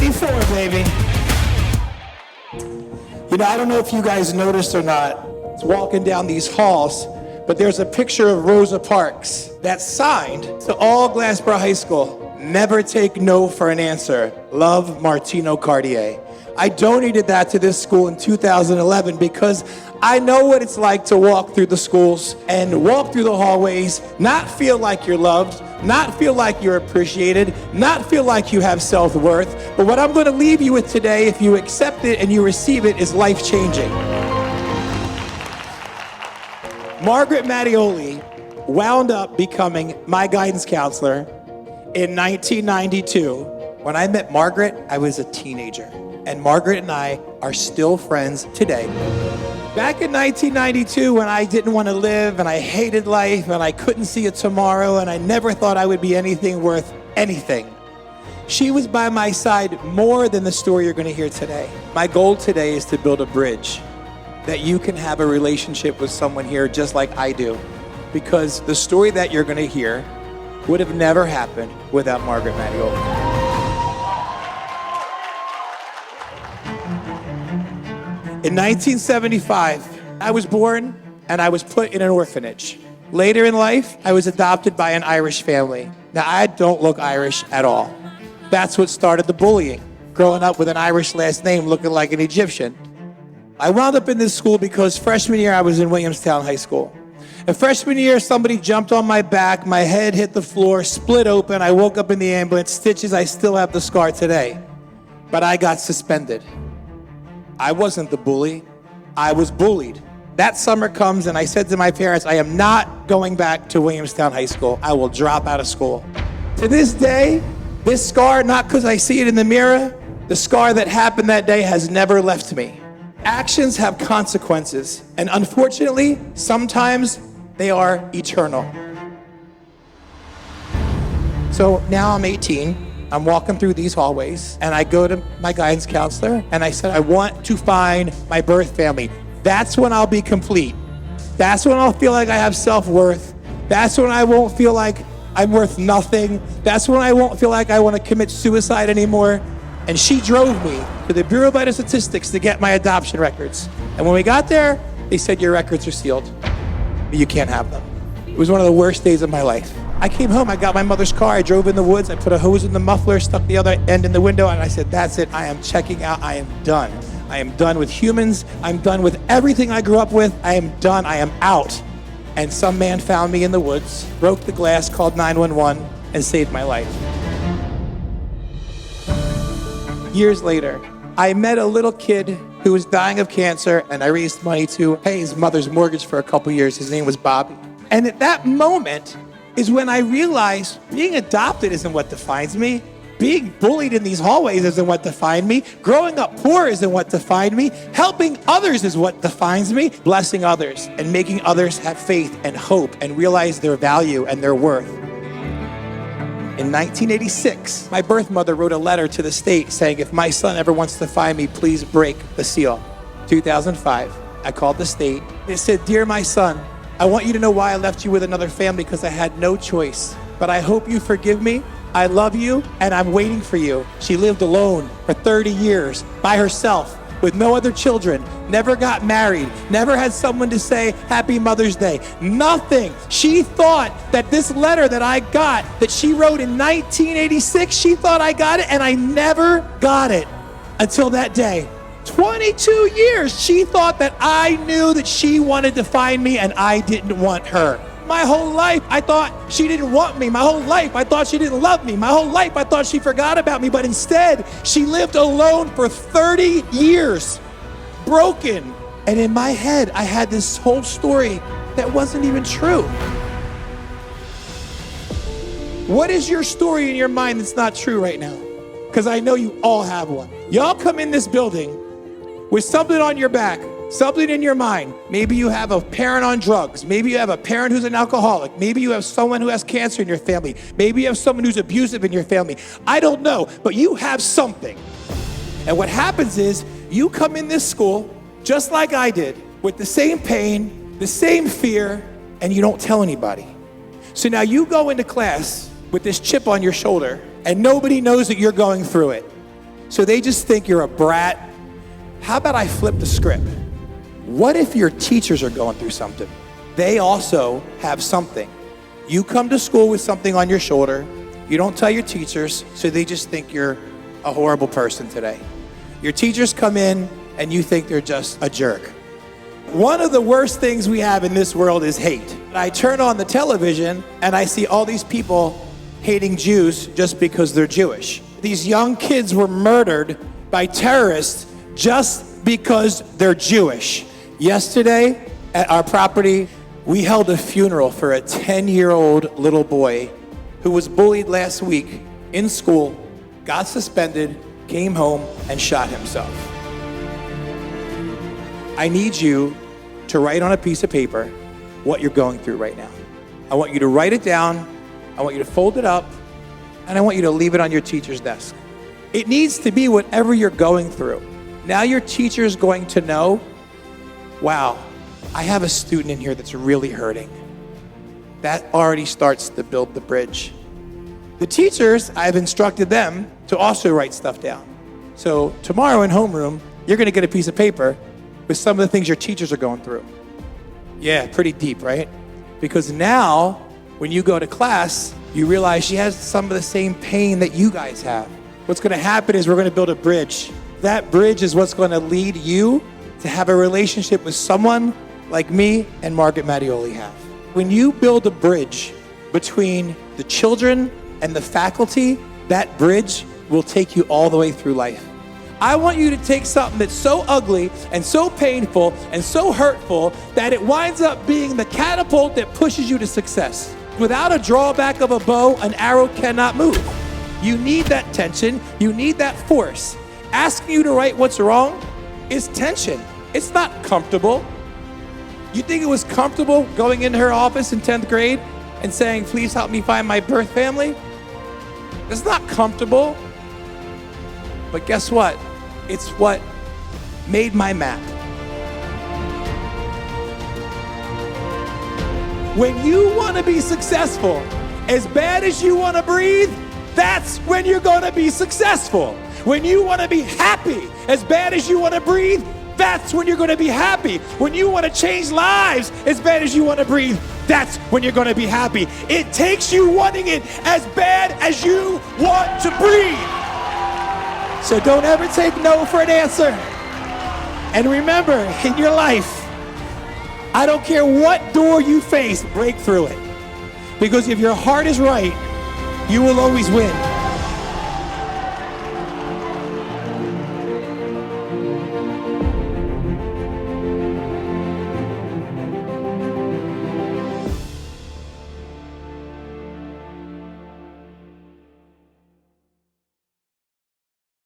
94, baby. You know, I don't know if you guys noticed or not, it's walking down these halls, but there's a picture of Rosa Parks that's signed to all Glassboro High School. Never take no for an answer. Love, Martino Cartier. I donated that to this school in 2011 because I know what it's like to walk through the schools and walk through the hallways, not feel like you're loved, not feel like you're appreciated, not feel like you have self-worth. But what I'm going to leave you with today, if you accept it and you receive it, is life-changing. Margaret Mattioli wound up becoming my guidance counselor in 1992. When I met Margaret, I was a teenager. And Margaret and I are still friends today. Back in 1992, when I didn't want to live and I hated life and I couldn't see a tomorrow and I never thought I would be anything worth anything, she was by my side more than the story you're going to hear today. My goal today is to build a bridge that you can have a relationship with someone here just like I do. Because the story that you're going to hear would have never happened without Margaret Mattioli. In 1975, I was born and I was put in an orphanage. Later in life, I was adopted by an Irish family. Now, I don't look Irish at all. That's what started the bullying, growing up with an Irish last name looking like an Egyptian. I wound up in this school because freshman year I was in Williamstown High School. And freshman year, somebody jumped on my back, my head hit the floor, split open, I woke up in the ambulance, stitches, I still have the scar today. But I got suspended. I wasn't the bully, I was bullied. That summer comes and I said to my parents, I am not going back to Williamstown High School. I will drop out of school. To this day, this scar, not because I see it in the mirror, the scar that happened that day has never left me. Actions have consequences, and unfortunately, sometimes they are eternal. So now I'm 18. I'm walking through these hallways and I go to my guidance counselor and I said, I want to find my birth family. That's when I'll be complete. That's when I'll feel like I have self-worth. That's when I won't feel like I'm worth nothing. That's when I won't feel like I want to commit suicide anymore. And she drove me to the Bureau of Vital Statistics to get my adoption records. And when we got there, they said, your records are sealed. You can't have them. It was one of the worst days of my life. I came home, I got my mother's car, I drove in the woods, I put a hose in the muffler, stuck the other end in the window, and I said, that's it, I am checking out, I am done. I am done with humans, I'm done with everything I grew up with, I am done, I am out. And some man found me in the woods, broke the glass, called 911, and saved my life. Years later, I met a little kid who was dying of cancer, and I raised money to pay his mother's mortgage for a couple years. His name was Bobby. And at that moment is when I realized being adopted isn't what defines me. Being bullied in these hallways isn't what defined me. Growing up poor isn't what defined me. Helping others is what defines me. Blessing others and making others have faith and hope and realize their value and their worth. In 1986, my birth mother wrote a letter to the state saying, if my son ever wants to find me, please break the seal. 2005, I called the state. It said, dear my son, I want you to know why I left you with another family, because I had no choice. But I hope you forgive me. I love you, and I'm waiting for you. She lived alone for 30 years by herself with no other children, never got married, never had someone to say Happy Mother's Day, nothing. She thought that this letter that I got, that she wrote in 1986, she thought I got it, and I never got it until that day. 22 years, she thought that I knew that she wanted to find me and I didn't want her. My whole life, I thought she didn't want me. My whole life, I thought she didn't love me. My whole life, I thought she forgot about me. But instead, she lived alone for 30 years, broken. And in my head, I had this whole story that wasn't even true. What is your story in your mind that's not true right now? Because I know you all have one. Y'all come in this building with something on your back, something in your mind. Maybe you have a parent on drugs. Maybe you have a parent who's an alcoholic. Maybe you have someone who has cancer in your family. Maybe you have someone who's abusive in your family. I don't know, but you have something. And what happens is you come in this school just like I did, with the same pain, the same fear, and you don't tell anybody. So now you go into class with this chip on your shoulder and nobody knows that you're going through it. So they just think you're a brat. How about I flip the script? What if your teachers are going through something? They also have something. You come to school with something on your shoulder. You don't tell your teachers, so they just think you're a horrible person today. Your teachers come in and you think they're just a jerk. One of the worst things we have in this world is hate. I turn on the television and I see all these people hating Jews just because they're Jewish. These young kids were murdered by terrorists just because they're Jewish. Yesterday at our property, we held a funeral for a 10-year-old little boy who was bullied last week in school, got suspended, came home, and shot himself. I need you to write on a piece of paper what you're going through right now. I want you to write it down, I want you to fold it up, and I want you to leave it on your teacher's desk. It needs to be whatever you're going through. Now your teacher is going to know, wow, I have a student in here that's really hurting. That already starts to build the bridge. The teachers, I've instructed them to also write stuff down. So tomorrow in homeroom, you're gonna get a piece of paper with some of the things your teachers are going through. Yeah, pretty deep, right? Because now, when you go to class, you realize she has some of the same pain that you guys have. What's gonna happen is we're gonna build a bridge. That bridge is what's gonna lead you to have a relationship with someone like me and Margaret Mattioli have. When you build a bridge between the children and the faculty, that bridge will take you all the way through life. I want you to take something that's so ugly and so painful and so hurtful that it winds up being the catapult that pushes you to success. Without a drawback of a bow, an arrow cannot move. You need that tension, you need that force. Asking you to write what's wrong is tension. It's not comfortable. You think it was comfortable going into her office in 10th grade and saying, please help me find my birth family? It's not comfortable. But guess what? It's what made my map. When you want to be successful, as bad as you want to breathe, that's when you're going to be successful. When you want to be happy, as bad as you want to breathe, that's when you're going to be happy. When you want to change lives, as bad as you want to breathe, that's when you're going to be happy. It takes you wanting it as bad as you want to breathe. So don't ever take no for an answer. And remember, in your life, I don't care what door you face, break through it. Because if your heart is right, you will always win.